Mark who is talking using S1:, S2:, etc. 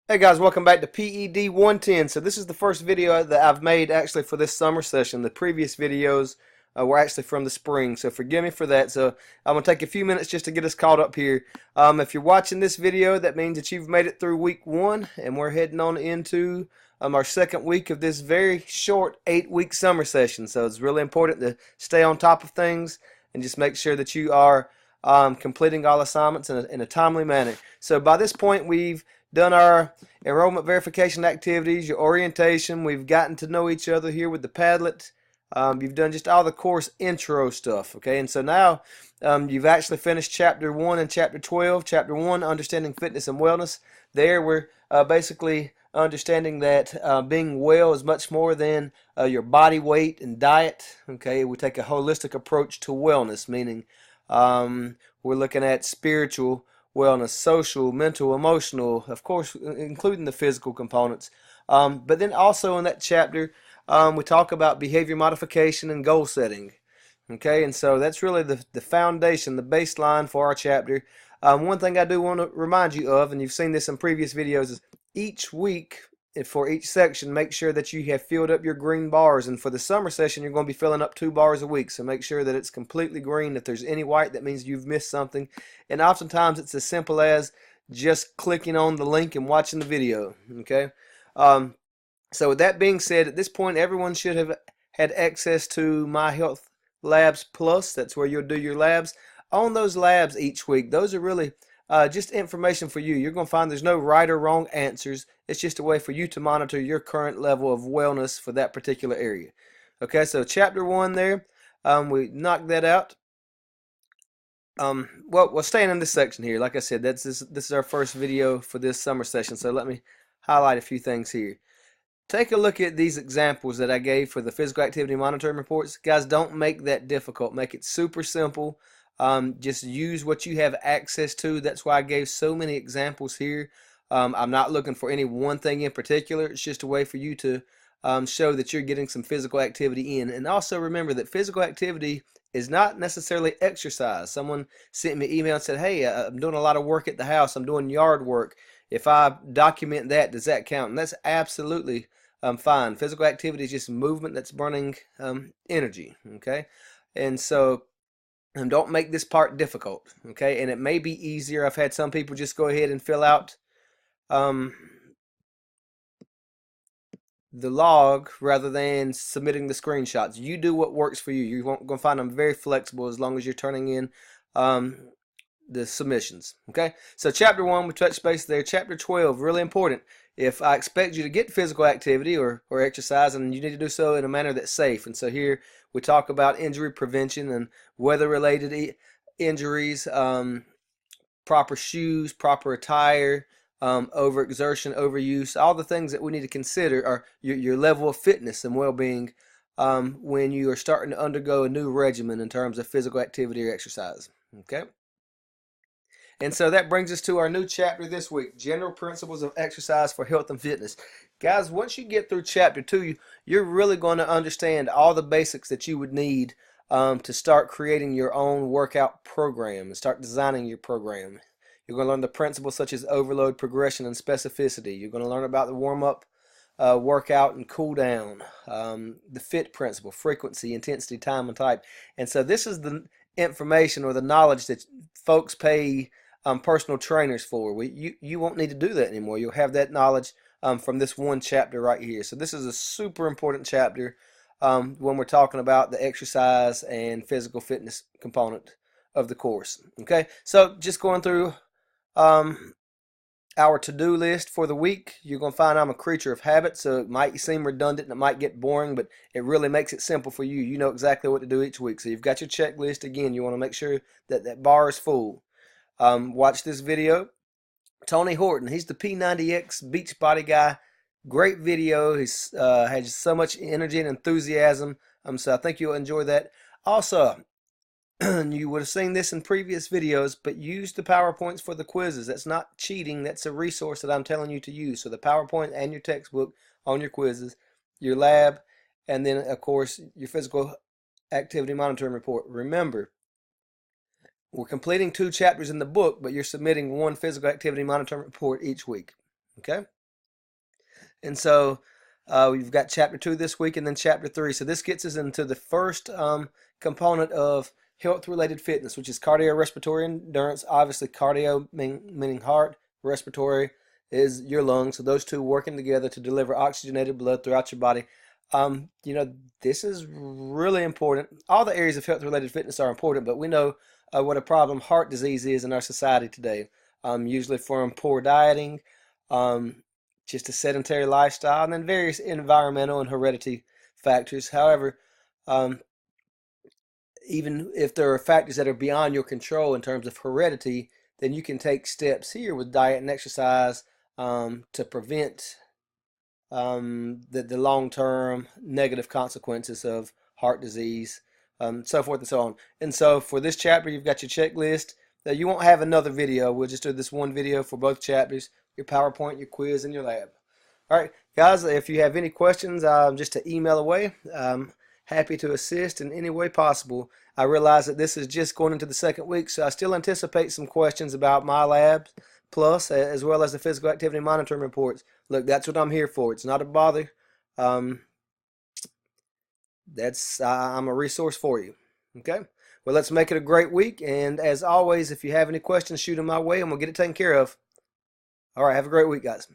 S1: Hey guys, welcome back to PED 110. So this is the first video that I've made actually for this summer session. The previous videos were actually from the spring, so forgive me for that. So I'm going to take a few minutes just to get us caught up here. If you're watching this video, that means that you've made it through week 1, and we're heading on into our second week of this very short 8-week summer session. So it's really important to stay on top of things and just make sure that you are completing all assignments in a timely manner. So by this point, we've done our enrollment verification activities, your orientation. We've gotten to know each other here with the Padlet. You've done just all the course intro stuff, okay? And so now you've actually finished Chapter 1 and Chapter 12. Chapter 1, Understanding Fitness and Wellness. There we're basically understanding that being well is much more than your body weight and diet, okay? We take a holistic approach to wellness, meaning we're looking at spiritual wellness, social, mental, emotional, of course, including the physical components. But then also in that chapter, we talk about behavior modification and goal setting. Okay, and so that's really the foundation, the baseline for our chapter. One thing I do want to remind you of, and you've seen this in previous videos, is each week for each section, make sure that you have filled up your green bars. And for the summer session, you're going to be filling up 2 bars a week. So make sure that it's completely green. If there's any white, that means you've missed something. And oftentimes it's as simple as just clicking on the link and watching the video. Okay. So with that being said, at this point, everyone should have had access to My Health Labs Plus. That's where you'll do your labs. On those labs each week, those are really just information for you. You're going to find there's no right or wrong answers. It's just a way for you to monitor your current level of wellness for that particular area. Okay, so chapter 1 there, we knocked that out. Well, we're staying in this section here. Like I said, this is our first video for this summer session, so let me highlight a few things here. Take a look at these examples that I gave for the physical activity monitoring reports. Guys, don't make that difficult. Make it super simple. Just use what you have access to. That's why I gave so many examples here. I'm not looking for any one thing in particular. It's just a way for you to show that you're getting some physical activity in. And also remember that physical activity is not necessarily exercise. Someone sent me an email and said, hey, I'm doing a lot of work at the house. I'm doing yard work. If I document that, does that count? And that's absolutely fine. Physical activity is just movement that's burning energy, okay? And so don't make this part difficult, okay? And it may be easier. I've had some people just go ahead and fill out the log rather than submitting the screenshots. You do what works for you. You're going to find them very flexible as long as you're turning in the submissions, okay? So chapter 1, we touched base there. Chapter 12, really important. If I expect you to get physical activity or exercise, and you need to do so in a manner that's safe. And so here we talk about injury prevention and weather-related injuries, proper shoes, proper attire, overexertion, overuse. All the things that we need to consider are your level of fitness and well-being when you are starting to undergo a new regimen in terms of physical activity or exercise. Okay? And so that brings us to our new chapter this week, General Principles of Exercise for Health and Fitness. Guys, once you get through chapter 2, you're really going to understand all the basics that you would need to start creating your own workout program and start designing your program. You're going to learn the principles such as overload, progression, and specificity. You're going to learn about the warm-up, workout, and cool down, the FIT principle, frequency, intensity, time, and type. And so this is the information or the knowledge that folks pay personal trainers for. You won't need to do that anymore. You'll have that knowledge from this one chapter right here. So this is a super important chapter when we're talking about the exercise and physical fitness component of the course. Okay, so just going through our to-do list for the week. You're going to find I'm a creature of habit, so it might seem redundant and it might get boring, but it really makes it simple for you. You know exactly what to do each week. So you've got your checklist. Again, you want to make sure that that bar is full. Watch this video. Tony Horton, he's the P90X Beachbody guy. Great video. He's has so much energy and enthusiasm. So I think you'll enjoy that. Also, you would have seen this in previous videos, but use the PowerPoints for the quizzes. That's not cheating. That's a resource that I'm telling you to use. So the PowerPoint and your textbook on your quizzes, your lab, and then, of course, your physical activity monitoring report. Remember, we're completing 2 chapters in the book, but you're submitting 1 physical activity monitoring report each week. Okay? And so we've got chapter 2 this week and then chapter 3. So this gets us into the first component of health-related fitness, which is cardiorespiratory endurance. Obviously, cardio meaning heart, respiratory is your lungs. So those two working together to deliver oxygenated blood throughout your body. This is really important. All the areas of health-related fitness are important, but we know what a problem heart disease is in our society today. Usually from poor dieting, just a sedentary lifestyle, and then various environmental and heredity factors. However, even if there are factors that are beyond your control in terms of heredity, then you can take steps here with diet and exercise to prevent the long-term negative consequences of heart disease, so forth and so on. And so for this chapter, you've got your checklist. Now, you won't have another video. We'll just do this one video for both chapters, your PowerPoint, your quiz, and your lab. All right, guys, if you have any questions, just to email away. I'm happy to assist in any way possible. I realize that this is just going into the second week, so I still anticipate some questions about my labs, plus as well as the physical activity monitoring reports. Look, that's what I'm here for. It's not a bother. I'm a resource for you. Okay? Well, let's make it a great week. And as always, if you have any questions, shoot them my way and we'll get it taken care of. All right, have a great week, guys.